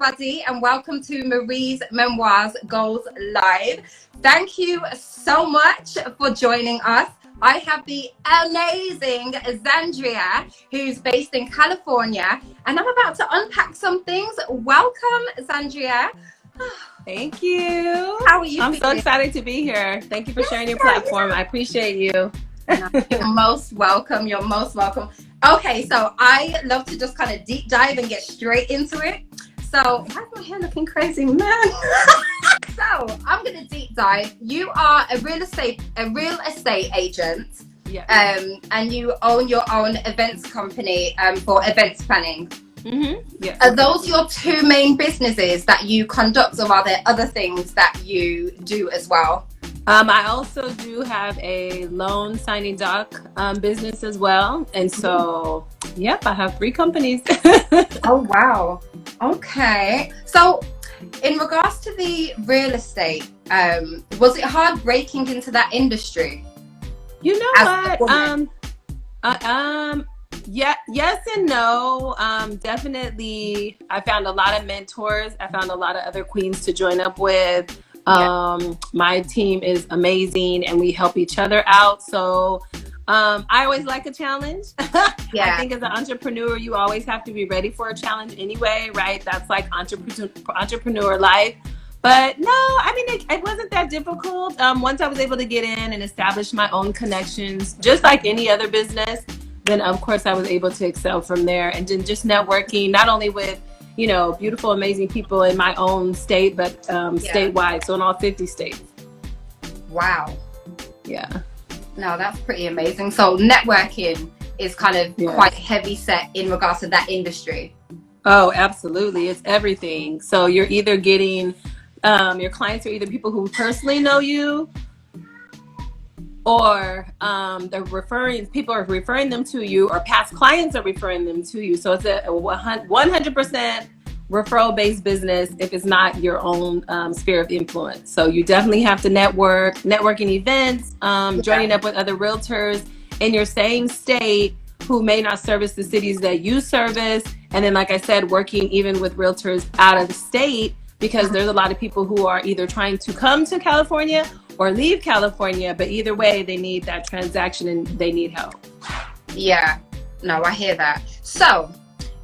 everybody, and welcome to Marie's Memoirs Goals Live. Thank you so much for joining us. I have the amazing Zandria, who's based in California, and I'm about to unpack some things. Welcome, Zandria. Thank you. How are you I'm feeling? so excited to be here. Thank you for sharing your platform. I appreciate you. You're most welcome. You're most welcome. Okay, so I love to just kind of deep dive and get straight into it. So, why is my hair looking crazy, man? So, I'm going to deep dive. You are a real estate agent. Yeah. And you own your own events company for events planning. Yeah. Are those your two main businesses that you conduct, or are there other things that you do as well? I also do have a loan signing doc business as well. And so, yep, I have 3 companies. Oh, wow. Okay. So, in regards to the real estate, was it hard breaking into that industry? You know As what? Yeah, yes and no. Definitely, I found a lot of mentors. I found a lot of other queens to join up with. My team is amazing and we help each other out. So I always like a challenge. I think as an entrepreneur, you always have to be ready for a challenge anyway, right? That's like entrepreneur life. But no, I mean, it wasn't that difficult. Once I was able to get in and establish my own connections, just like any other business, then of course I was able to excel from there. And then just networking, not only with, you know, beautiful, amazing people in my own state, but statewide. So in all 50 states. Wow. Yeah. No, that's pretty amazing. So networking is kind of quite heavy set in regards to that industry. Oh, absolutely. It's everything. So you're either getting, your clients are either people who personally know you, or people are referring them to you, or past clients are referring them to you. So it's a 100% referral-based business if it's not your own sphere of influence. So you definitely have to networking events, joining up with other realtors in your same state who may not service the cities that you service. And then, like I said, working even with realtors out of the state, because there's a lot of people who are either trying to come to California or leave California, but either way, they need that transaction and they need help. Yeah, no, I hear that. So,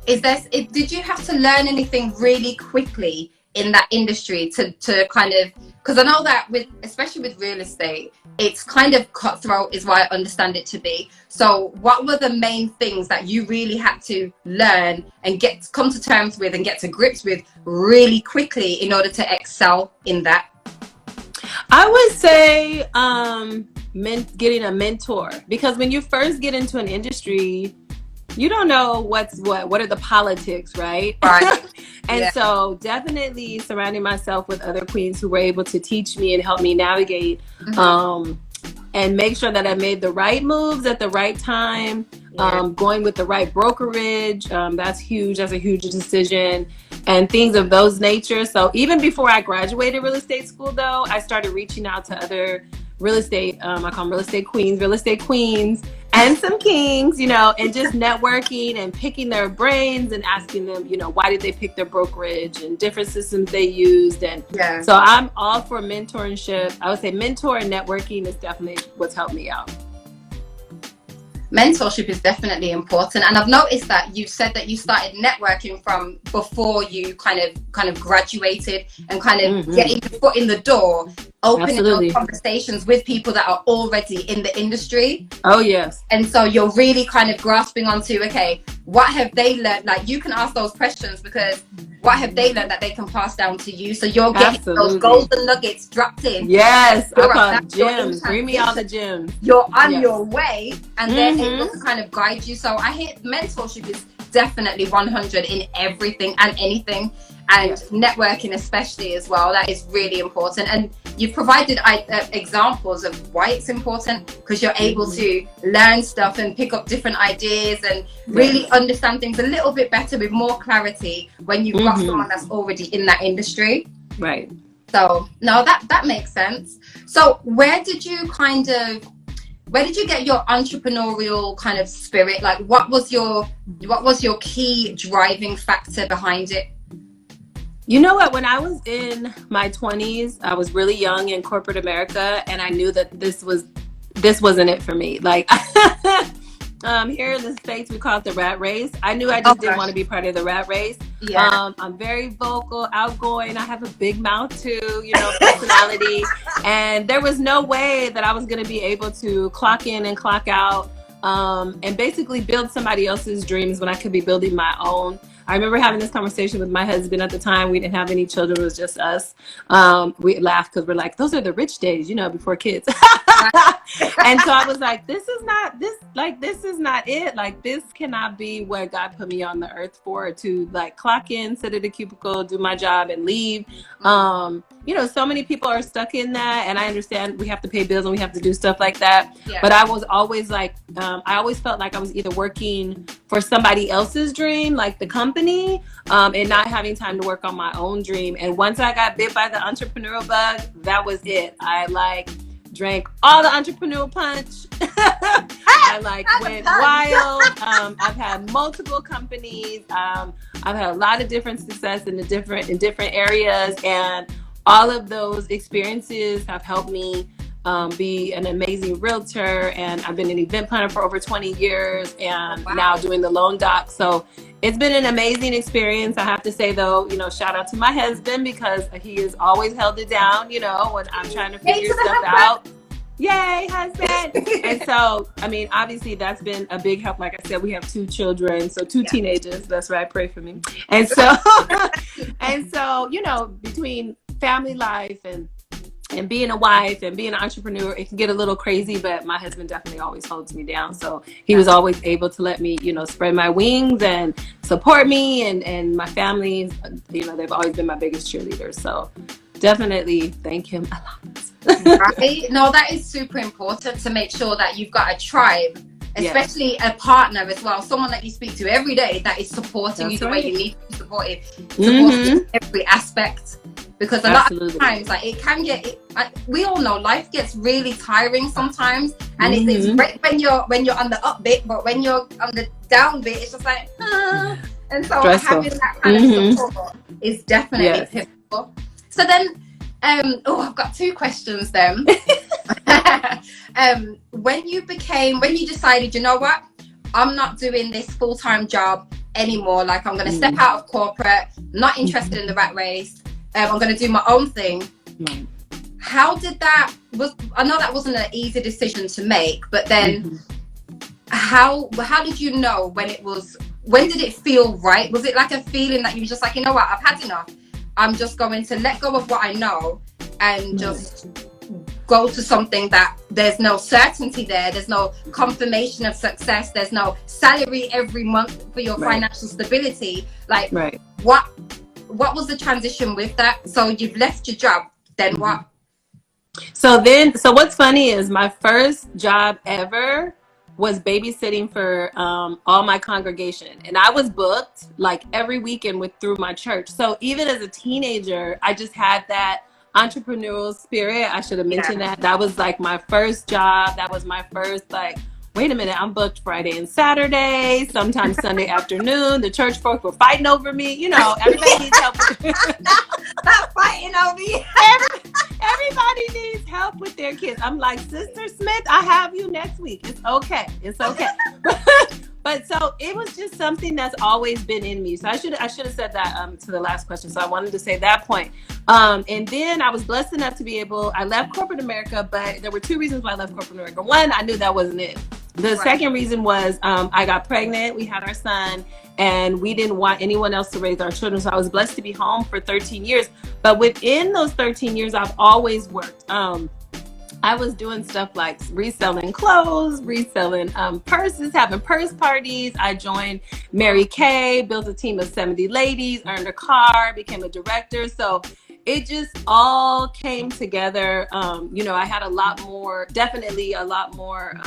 did you have to learn anything really quickly in that industry to kind of, because I know that especially with real estate, it's kind of cutthroat is what I understand it to be. So what were the main things that you really had to learn and come to terms with and get to grips with really quickly in order to excel in that? I would say getting a mentor, because when you first get into an industry, you don't know what are the politics, right? Right. And so definitely surrounding myself with other queens who were able to teach me and help me navigate, and make sure that I made the right moves at the right time, going with the right brokerage. That's huge. That's a huge decision, and things of those nature. So even before I graduated real estate school, though, I started reaching out to other real estate, I call them real estate queens, and some kings, you know, and just networking and picking their brains and asking them, you know, why did they pick their brokerage and different systems they used. And so I'm all for mentorship. I would say mentor and networking is definitely what's helped me out. Mentorship is definitely important, and I've noticed that you said that you started networking from before you kind of graduated and kind of getting your foot in the door, opening those conversations with people that are already in the industry. Oh yes. And so you're really kind of grasping onto, okay, what have they learned? Like, you can ask those questions because what have they learned that they can pass down to you? So you're getting those golden nuggets dropped in. Yes, I call gems. Bring me all the gems. You're on your way, and they're able to kind of guide you. So I hear mentorship is definitely 100 in everything and anything, and networking especially as well. That is really important. And you've provided examples of why it's important, because you're able to learn stuff and pick up different ideas and really understand things a little bit better with more clarity when you've got someone that's already in that industry. Right. So no, that makes sense. So where did you get your entrepreneurial kind of spirit? Like, what was your key driving factor behind it? You know what? When I was in my 20s, I was really young in corporate America, and I knew that this wasn't it for me. Like here in the States, we call it the rat race. I knew I just didn't want to be part of the rat race. Yeah. I'm very vocal, outgoing. I have a big mouth too, you know, personality. And there was no way that I was going to be able to clock in and clock out, and basically build somebody else's dreams when I could be building my own. I remember having this conversation with my husband at the time. We didn't have any children. It was just us. We laughed because we're like, those are the rich days, you know, before kids. And so I was like, this is not it. Like, this cannot be what God put me on the earth for, to like clock in, sit at a cubicle, do my job and leave. You know, so many people are stuck in that, and I understand we have to pay bills and we have to do stuff like that. Yeah. But I was always like, I always felt like I was either working for somebody else's dream, like the company, and not having time to work on my own dream. And once I got bit by the entrepreneurial bug, that was it. I like drank all the entrepreneurial punch. I like went wild. I've had multiple companies. I've had a lot of different success in different areas, and all of those experiences have helped me be an amazing realtor. And I've been an event planner for over 20 years, and now doing the loan doc. So it's been an amazing experience. I have to say, though, you know, shout out to my husband, because he has always held it down, you know, when I'm trying to figure stuff out. Yay, husband. And so, I mean, obviously that's been a big help. Like I said, we have 2 children, so 2 teenagers. That's right. Pray for me. And so, you know, between family life and being a wife and being an entrepreneur, it can get a little crazy, but my husband definitely always holds me down. So he was always able to let me, you know, spread my wings and support me, and my family, you know, they've always been my biggest cheerleaders. So definitely thank him a lot. Right? No, that is super important, to make sure that you've got a tribe, especially a partner as well, someone that you speak to every day that is supporting you the way you need to be supported, in every aspect. Because a lot of times, like, it can get, we all know life gets really tiring sometimes, and it's great when you're on the up bit, but when you're on the down bit, it's just like, and so having that kind of support is definitely pivotal. So then, I've got 2 questions then. When you decided, you know what, I'm not doing this full-time job anymore, like, I'm going to step out of corporate, not interested in the rat race, I'm going to do my own thing. How did that, I know that wasn't an easy decision to make, but then how did you know when did it feel right? Was it like a feeling that you were just like, you know what, I've had enough, I'm just going to let go of what I know and just go to something that there's no certainty there's no confirmation of success, there's no salary every month for your financial stability, like what was the transition with that? So you've left your job, then what? So what's funny is my first job ever was babysitting for all my congregation, and I was booked like every weekend through my church. So even as a teenager, I just had that entrepreneurial spirit. I should have mentioned that was like my first job. That was my first, like, wait a minute, I'm booked Friday and Saturday, sometimes Sunday afternoon. The church folks were fighting over me. You know, everybody needs help. Not fighting over you. Everybody needs help with their kids. I'm like, Sister Smith, I have you next week. It's okay. It's okay. But so it was just something that's always been in me. So I should have said that to the last question. So I wanted to say that point. And then I was blessed enough to be I left corporate America, but there were 2 reasons why I left corporate America. One, I knew that wasn't it. The second reason was I got pregnant. We had our son, and we didn't want anyone else to raise our children. So I was blessed to be home for 13 years. But within those 13 years, I've always worked. I was doing stuff like reselling clothes, reselling purses, having purse parties. I joined Mary Kay, built a team of 70 ladies, earned a car, became a director. So it just all came together. You know, I had definitely a lot more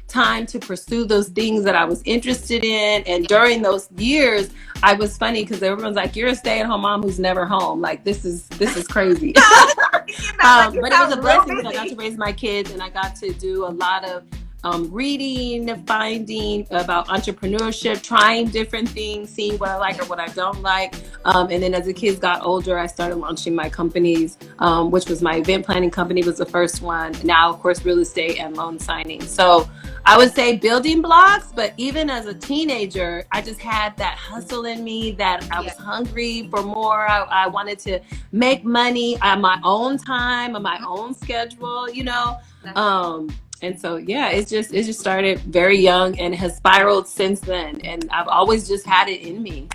time to pursue those things that I was interested in. And during those years, I was funny because everyone's like, you're a stay-at-home mom who's never home. Like, this is crazy. But it was a blessing because I got to raise my kids, and I got to do a lot of reading, finding about entrepreneurship, trying different things, seeing what I like or what I don't like. And then as the kids got older, I started launching my companies, which was my event planning company was the first one. Now, of course, real estate and loan signing. So I would say building blocks, but even as a teenager, I just had that hustle in me that I was hungry for more. I wanted to make money on my own time, on my own schedule, you know. And so, yeah, it just started very young and has spiraled since then. And I've always just had it in me.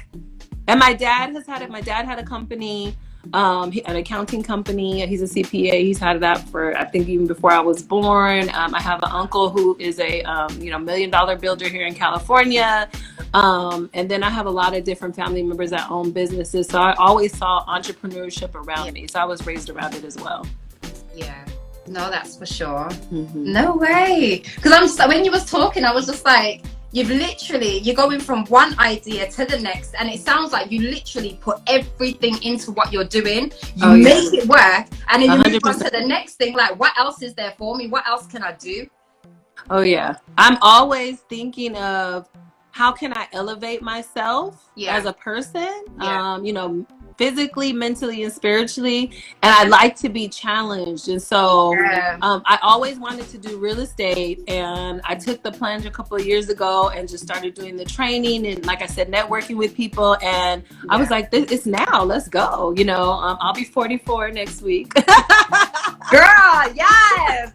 And my dad has had it. My dad had a company, an accounting company. He's a CPA. He's had that for, I think, even before I was born. I have an uncle who is a, $1 million builder here in California. And then I have a lot of different family members that own businesses. So I always saw entrepreneurship around me. So I was raised around it as well. Yeah. No, that's for sure. No way. Because when you was talking, I was just like, you're going from one idea to the next, and it sounds like you literally put everything into what you're doing. You make it work, and then you 100%. Move on to the next thing. Like, what else is there for me? What else can I do? Oh yeah, I'm always thinking of how can I elevate myself as a person. Physically, mentally, and spiritually, and I like to be challenged. And so I always wanted to do real estate, and I took the plunge a couple of years ago and just started doing the training and, like I said, networking with people. And I was like, it's now, let's go. I'll be 44 next week. Girl, yes.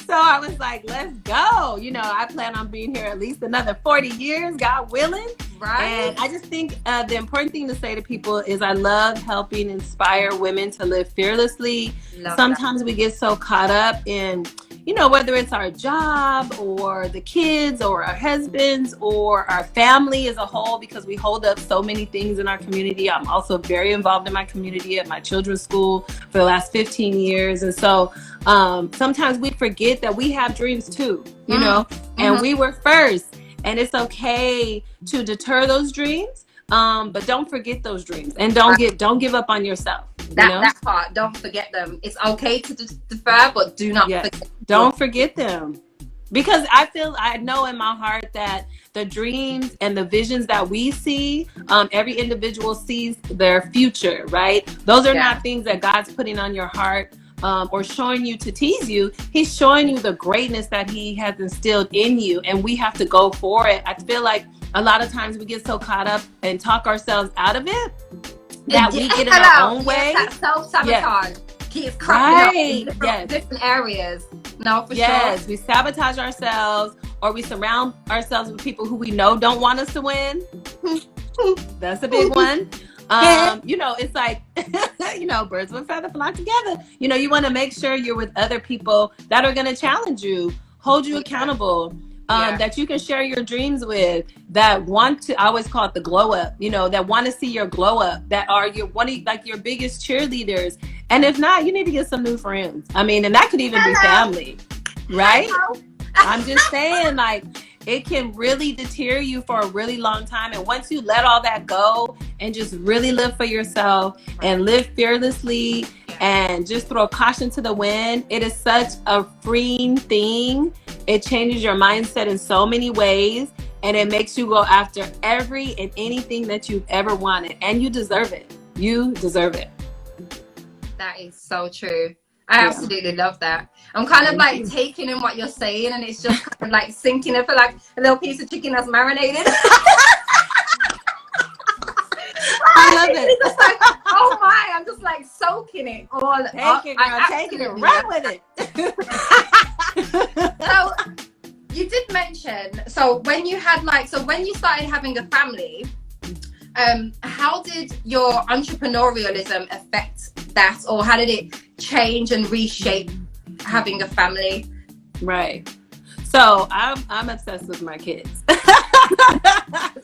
So I was like, let's go. I plan on being here at least another 40 years, God willing. Right. And I just think the important thing to say to people is I love helping inspire women to live fearlessly. Sometimes we get so caught up in, whether it's our job or the kids or our husbands or our family as a whole, because we hold up so many things in our community. I'm also very involved in my community at my children's school for the last 15 years. And so sometimes we forget that we have dreams too, and we were first. And it's okay to deter those dreams, but don't forget those dreams, and don't give up on yourself. That part, don't forget them. It's okay to defer, but do not forget. Don't forget them, because I know in my heart that the dreams and the visions that we see, every individual sees their future, right? Those are not things that God's putting on your heart. Or showing you to tease you. He's showing you the greatness that he has instilled in you, and we have to go for it. I feel like a lot of times we get so caught up and talk ourselves out of it that we get in our own way. That self-sabotage keeps cropping up in different areas. No, for sure. We sabotage ourselves, or we surround ourselves with people who we know don't want us to win. That's a big one. It's like, birds of a feather flock together. You want to make sure you're with other people that are going to challenge you, hold you accountable, that you can share your dreams with, that want to, I always call it the glow up, that want to see your glow up, that are your biggest cheerleaders. And if not, you need to get some new friends. And that could even be family, right? I'm just saying, it can really deter you for a really long time. And once you let all that go and just really live for yourself and live fearlessly and just throw caution to the wind, it is such a freeing thing. It changes your mindset in so many ways, and it makes you go after every and anything that you've ever wanted. And you deserve it. You deserve it. That is so true. I absolutely love that. I'm kind of taking in what you're saying, and it's just kind of sinking. I feel like a little piece of chicken that's marinated. I love it. It's just oh my, I'm just soaking it all. Taking it, run with it. So you did mention, when you had when you started having a family, how did your entrepreneurialism affect that, or how did it change and reshape having a family? Right. So I'm obsessed with my kids.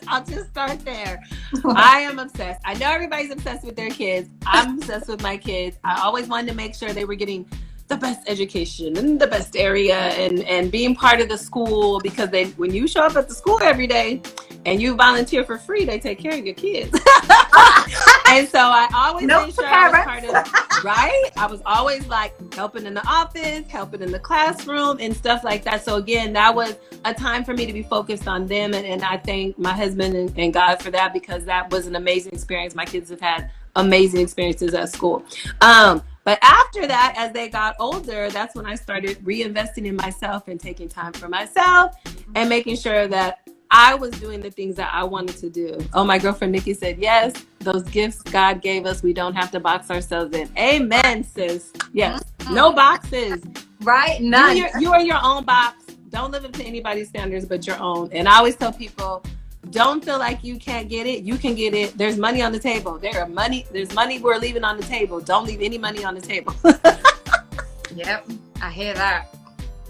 I'll just start there. I am obsessed. I know everybody's obsessed with their kids. I'm obsessed with my kids. I always wanted to make sure they were getting the best education and the best area and being part of the school, because when you show up at the school every day and you volunteer for free, they take care of your kids. And so I always made sure I was part of, right? I was always like helping in the office, helping in the classroom and stuff like that. So again, that was a time for me to be focused on them. And I thank my husband and God for that, because that was an amazing experience. My kids have had amazing experiences at school. But after that, as they got older, that's when I started reinvesting in myself and taking time for myself and making sure that I was doing the things that I wanted to do. Oh, my girlfriend Nikki said, yes, those gifts God gave us, we don't have to box ourselves in. Amen, sis. Yes. No boxes. Right? None. You are your own box. Don't live up to anybody's standards but your own. And I always tell people, don't feel like you can't get it. You can get it. There's money on the table. There's money we're leaving on the table. Don't leave any money on the table. Yep, I hear that.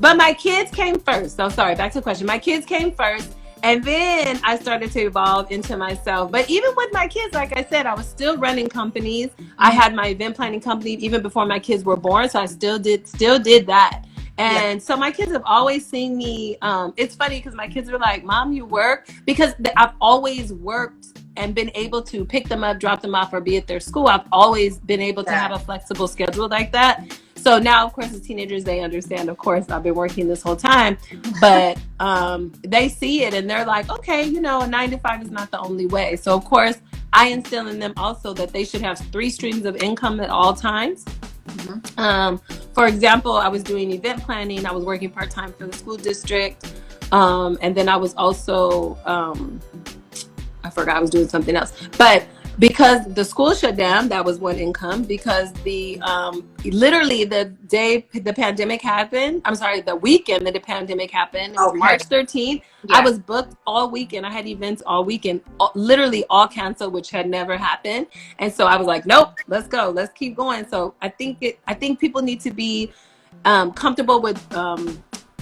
But my kids came first. So sorry, back to the question. My kids came first. And then I started to evolve into myself. But even with my kids, like I said, I was still running companies. I had my event planning company even before my kids were born. So I still did that. And so my kids have always seen me. It's funny because my kids were like, Mom, you work? Because I've always worked and been able to pick them up, drop them off, or be at their school. I've always been able to have a flexible schedule like that. So now, of course, as teenagers, they understand, of course, I've been working this whole time, but they see it and they're like, okay, a 9 to 5 is not the only way. So, of course, I instill in them also that they should have 3 streams of income at all times. For example, I was doing event planning. I was working part-time for the school district. And then I was also, I forgot I was doing something else. But because the school shut down, that was one income. Because literally the day the pandemic happened, the weekend that the pandemic happened, March 13th, I was booked all weekend. I had events all weekend, literally all canceled, which had never happened. And so I was like, nope, let's go. Let's keep going. So I think people need to be comfortable with,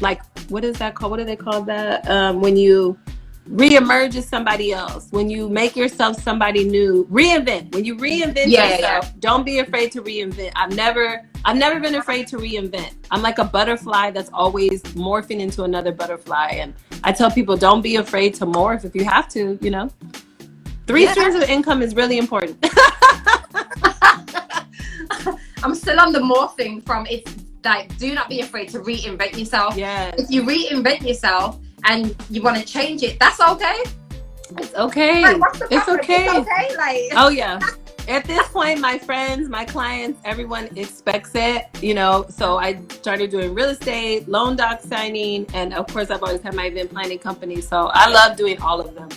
like, what is that called? What do they call that? When you reemerge as somebody else, when you make yourself somebody new, reinvent. When you reinvent yourself, don't be afraid to reinvent. I've never been afraid to reinvent. I'm like a butterfly that's always morphing into another butterfly. And I tell people, don't be afraid to morph if you have to, 3 streams of income is really important. I'm still on the morphing from, it's like, do not be afraid to reinvent yourself. Yes. If you reinvent yourself and you want to change it, that's okay. It's okay. Like, what's the problem? It's okay. It's okay. Like, oh yeah. At this point, my friends, my clients, everyone expects it, so I started doing real estate, loan doc signing, and of course I've always had my event planning company. So I love doing all of them.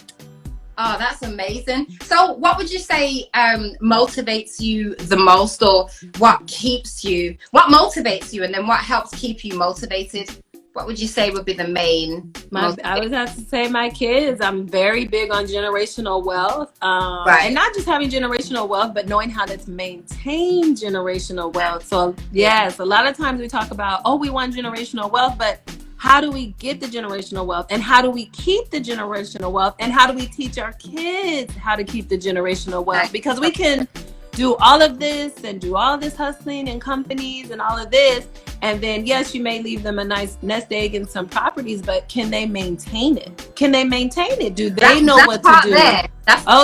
Oh, that's amazing. So what would you say motivates you the most, or what motivates you, and then what helps keep you motivated? What would you say would be the main? I would have to say my kids. I'm very big on generational wealth. And not just having generational wealth, but knowing how to maintain generational wealth. So yes, a lot of times we talk about, we want generational wealth, but how do we get the generational wealth? And how do we keep the generational wealth? And how do we teach our kids how to keep the generational wealth? Because we can do all of this and do all this hustling and companies and all of this. And then, yes, you may leave them a nice nest egg and some properties, but can they maintain it? Do they know what to do?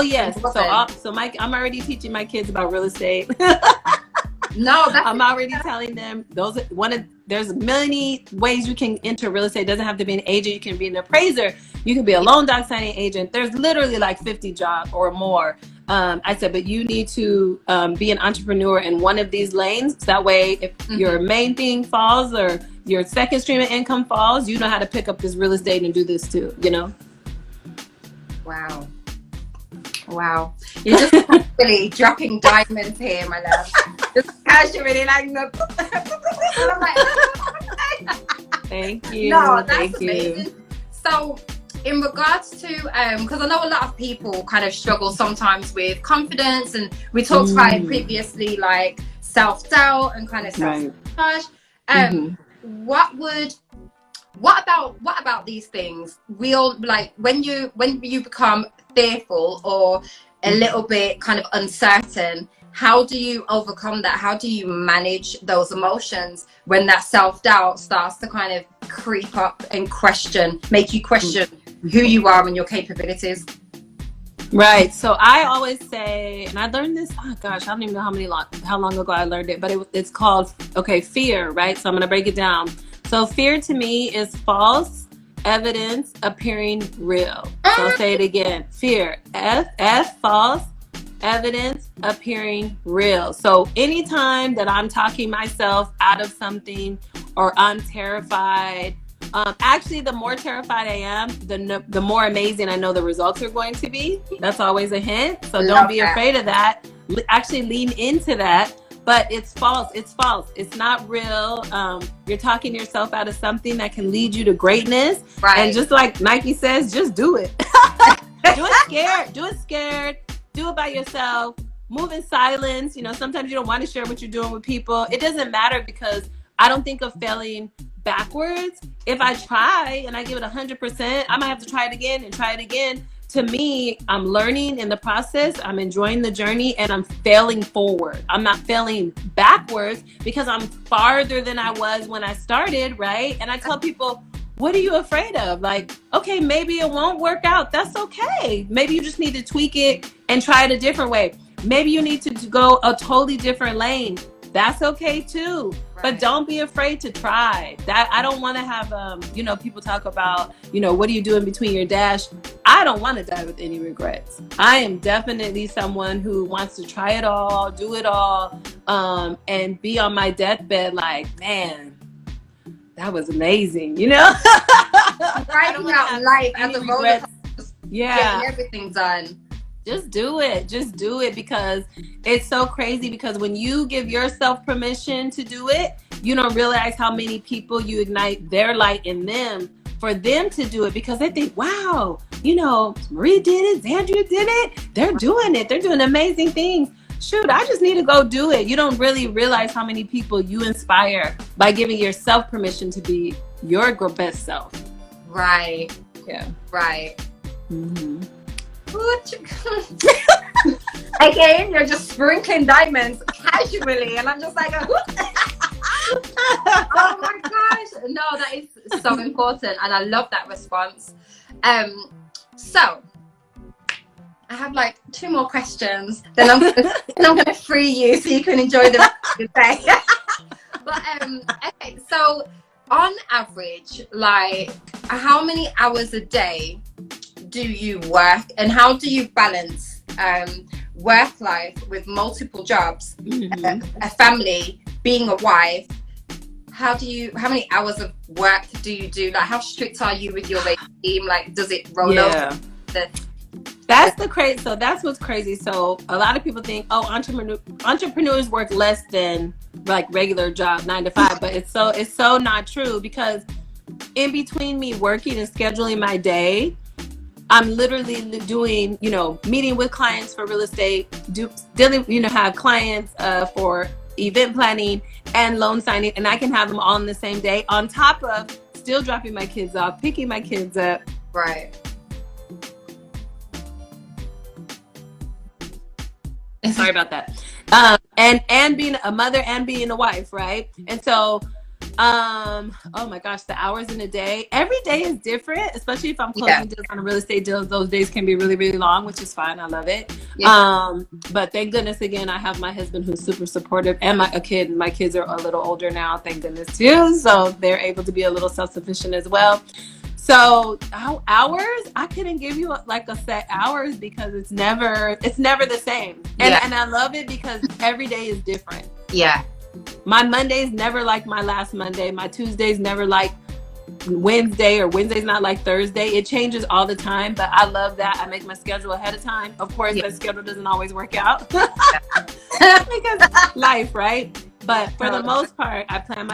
Yes. So I'm already teaching my kids about real estate. I'm already telling them there's many ways you can enter real estate. It doesn't have to be an agent. You can be an appraiser. You can be a loan doc signing agent. There's literally like 50 jobs or more. I said, but you need to be an entrepreneur in one of these lanes. So that way, if your main thing falls or your second stream of income falls, you know how to pick up this real estate and do this too, Wow. You're just really dropping diamonds here, my love. Just casually like, I'm like, thank you. No, that's amazing. So in regards to, because I know a lot of people kind of struggle sometimes with confidence, and we talked about it previously, like self-doubt and kind of self-sabotage. What about these things? When you become fearful or a little bit kind of uncertain, how do you overcome that? How do you manage those emotions when that self-doubt starts to kind of creep up and make you question who you are and your capabilities? Right. So I always say, and I learned this, oh gosh, I don't even know how long ago I learned it, but it's called, fear, right? So I'm going to break it down. So fear to me is false evidence appearing real. So I'll say it again. Fear, false evidence appearing real. So anytime that I'm talking myself out of something or I'm terrified, actually, the more terrified I am, the more amazing I know the results are going to be. That's always a hint. So don't be afraid of that. Actually lean into that. But it's false. It's false. It's not real. You're talking yourself out of something that can lead you to greatness. Right. And just like Nike says, just do it. Do it scared. Do it scared. Do it by yourself. Move in silence. Sometimes you don't want to share what you're doing with people. It doesn't matter, because I don't think of failing backwards. If I try and I give it 100%, I might have to try it again and try it again. To me, I'm learning in the process. I'm enjoying the journey, and I'm failing forward. I'm not failing backwards, because I'm farther than I was when I started, right? And I tell people, what are you afraid of? Like, okay, maybe it won't work out. That's okay. Maybe you just need to tweak it and try it a different way. Maybe you need to go a totally different lane. That's okay too. Right. But don't be afraid to try. That I don't want to have people talk about, what do you do in between your dash? I don't want to die with any regrets. I am definitely someone who wants to try it all, do it all, and be on my deathbed like, man, that was amazing, Writing out life as a roller coaster. Yeah. Getting everything done. Just do it, because it's so crazy, because when you give yourself permission to do it, you don't realize how many people you ignite their light in them for them to do it, because they think, wow, Marie did it, Zandria did it, they're doing amazing things. Shoot, I just need to go do it. You don't really realize how many people you inspire by giving yourself permission to be your best self. Right. Yeah. Right. Mm-hmm. Again, you're just sprinkling diamonds casually, and I'm just like, oh my gosh, no, that is so important, and I love that response. So I have like 2 more questions, then I'm gonna free you so you can enjoy the rest of the day. But okay, so on average, like, how many hours a day do you work, and how do you balance work life with multiple jobs, a family, being a wife? How many hours of work do you do? Like, how strict are you with your regime? Like, does it roll over? That's what's crazy. So a lot of people think, entrepreneurs work less than like regular job 9 to 5, but it's so not true, because in between me working and scheduling my day, I'm literally doing, meeting with clients for real estate, have clients for event planning and loan signing, and I can have them all in the same day, on top of still dropping my kids off, picking my kids up. Right. Sorry about that. And being a mother and being a wife, right? And so, oh my gosh, the hours in a day, every day is different, especially if I'm closing deals on a real estate deals. Those days can be really, really long, which is fine. I love it. Yeah. But thank goodness, again, I have my husband who's super supportive, and my kids are a little older now, thank goodness too. So they're able to be a little self-sufficient as well. So hours, I couldn't give you like a set hours, because it's never the same. And I love it because every day is different. Yeah. My Monday's never like my last Monday. My Tuesday's never like Wednesday, or Wednesday's not like Thursday. It changes all the time, but I love that. I make my schedule ahead of time. Of course, that schedule doesn't always work out because life, right? But for the most part, I plan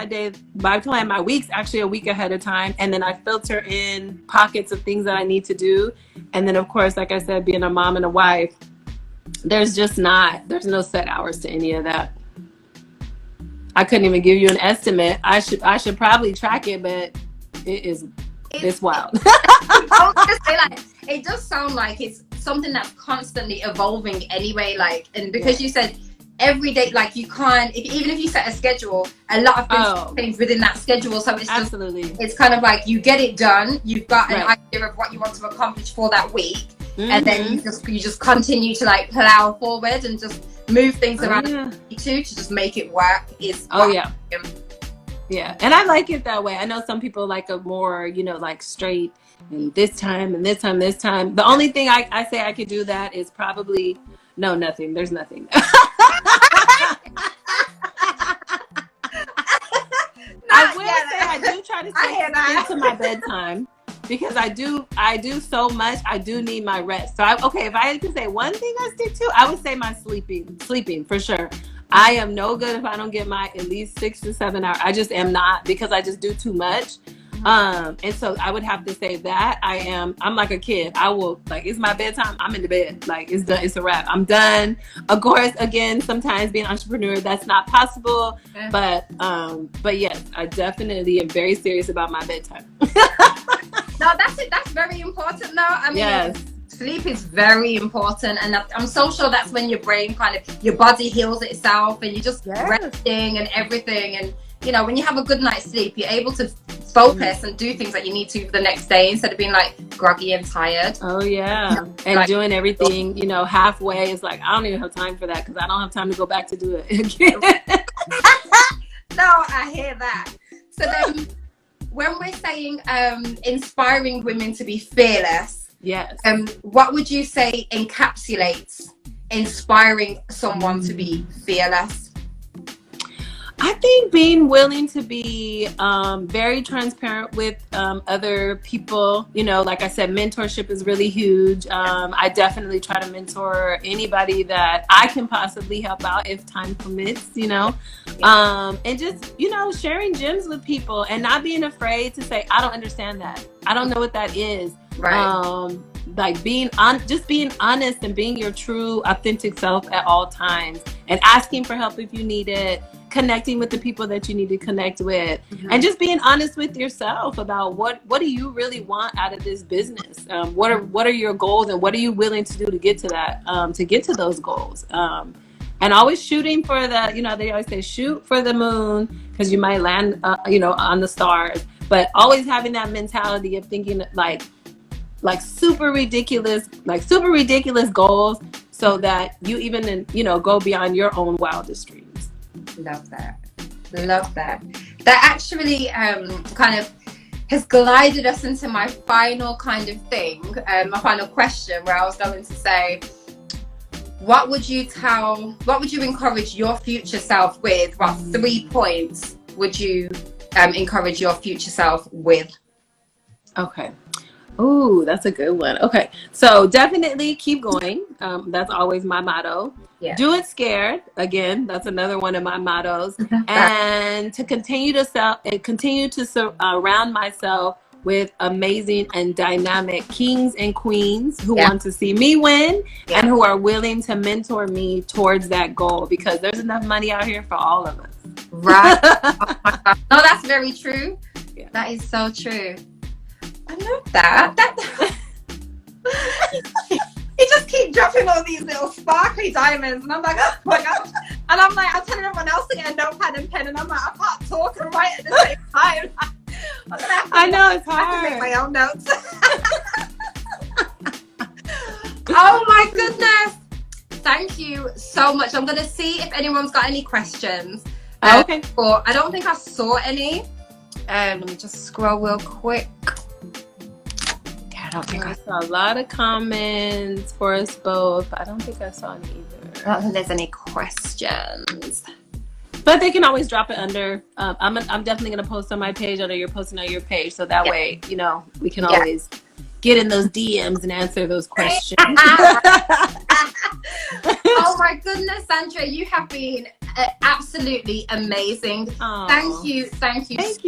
my weeks actually a week ahead of time. And then I filter in pockets of things that I need to do. And then, of course, like I said, being a mom and a wife, there's no set hours to any of that. I couldn't even give you an estimate. I should probably track it, but it's wild. It does sound like it's something that's constantly evolving anyway. Like, and because you said every day, like you can't, even if you set a schedule, a lot of things change within that schedule. So it's just, it's kind of like you get it done. You've got an idea of what you want to accomplish for that week. And then you just continue to like plow forward and just move things around to just make it work. Yeah, and I like it that way. I know some people like a more, you know, like straight and this time and this time, this time. The only thing I say I could do that is probably nothing. There's nothing. I will say I do try to stay into my bedtime because I do so much. I do need my rest. So if I had to say one thing I stick to, I would say my sleeping for sure. I am no good if I don't get my at least 6 to 7 hours. I just am not, because I just do too much. And so I would have to say that I'm like a kid. I will, like, it's my bedtime, I'm in the bed. Like, it's done, it's a wrap. I'm done. Of course, again, sometimes being an entrepreneur, that's not possible. But yes, I definitely am very serious about my bedtime. No, that's it. That's very important though. I mean, sleep is very important, and I'm so sure that's when your brain your body heals itself, and you're just resting and everything. And you know, when you have a good night's sleep, you're able to focus and do things that you need to for the next day instead of being like groggy and tired. And like, doing everything, you know, halfway is like, I don't even have time for that, because I don't have time to go back to do it again. No, I hear that. So then when we're saying inspiring women to be fearless, what would you say encapsulates inspiring someone to be fearless? I think being willing to be very transparent with other people. You know, like I said, mentorship is really huge. I definitely try to mentor anybody that I can possibly help out if time permits, you know. And just, you know, sharing gems with people and not being afraid to say, I don't understand that. I don't know what that is. Like just being honest and being your true, authentic self at all times, and asking for help if you need it, connecting with the people that you need to connect with, and just being honest with yourself about what do you really want out of this business. What are your goals, and what are you willing to do to get to that, to get to those goals. And always shooting for the, you know, they always say shoot for the moon, because you might land, you know, on the stars. But always having that mentality of thinking like super ridiculous goals, so that you even, you know, go beyond your own wildest dreams. Love that. That actually kind of has glided us into my final kind of thing, my final question, where I was going to say, what would you encourage your future self with? What 3 points would you encourage your future self with? Okay. Ooh, that's a good one. Okay. So definitely keep going. That's always my motto. Do it scared. Again, that's another one of my mottos. And to continue to surround myself with amazing and dynamic kings and queens who want to see me win and who are willing to mentor me towards that goal, because there's enough money out here for all of us. Right. Oh my God. No, that's very true. That is so true. I love that. You just keep dropping all these little sparkly diamonds, and I'm like, oh my gosh. And I'm like, I'm telling everyone else to get a notepad and pen, and I'm like, I can't talk and write at the same time. I know, it's hard. I have to make my own notes. Oh my goodness. Thank you so much. I'm going to see if anyone's got any questions. Okay. But I don't think I saw any. Let me just scroll real quick. I don't think I saw a lot of comments for us both. I don't think I saw any either. I don't think there's any questions. But they can always drop it under. I'm definitely going to post on my page. I know you're posting on your page. So that way, you know, we can always get in those DMs and answer those questions. Oh my goodness, Sandra, you have been absolutely amazing. Thank you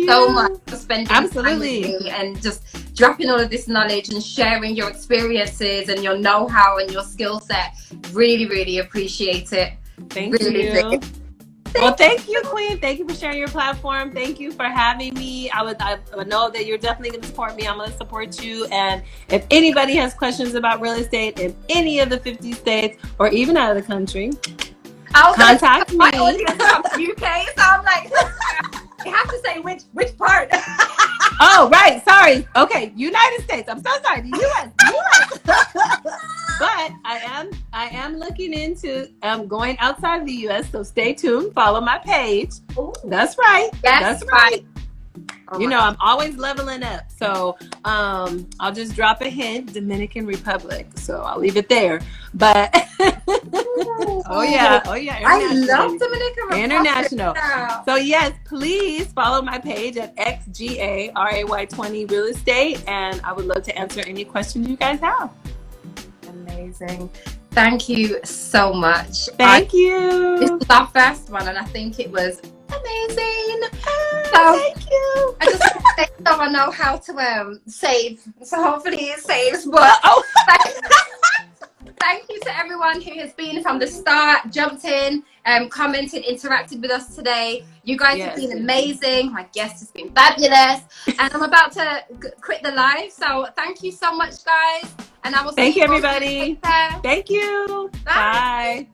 so much for spending time with me and just dropping all of this knowledge and sharing your experiences and your know-how and your skill set. Really, really appreciate it. Thank you. Well, thank you, Queen. Thank you for sharing your platform. Thank you for having me. I would know that you're definitely going to support me. I'm going to support you. And if anybody has questions about real estate in any of the 50 states or even out of the country, I was contact my me. audience from the UK, so I'm like, you have to say which part. Oh, right. Sorry. Okay, United States. I'm so sorry. The U.S. But I am looking into going outside of the U.S. So stay tuned. Follow my page. Ooh. That's right. Yes, That's right. Oh you know, I'm always leveling up. So I'll just drop a hint, Dominican Republic. So I'll leave it there. But oh yeah. I love Dominican Republic. International. Yeah. So yes, please follow my page at XGARAY20 Real Estate, and I would love to answer any questions you guys have. Amazing. Thank you so much. Thank you. This is our first one, and I think it was amazing. Thank you. I just want to say so I know how to save. So hopefully it saves. But thank you to everyone who has been from the start, jumped in, commented, interacted with us today. You guys have been amazing. My guest has been fabulous. And I'm about to quit the live. So thank you so much, guys. And I will see you everybody. Take care. Thank you. Bye. Bye.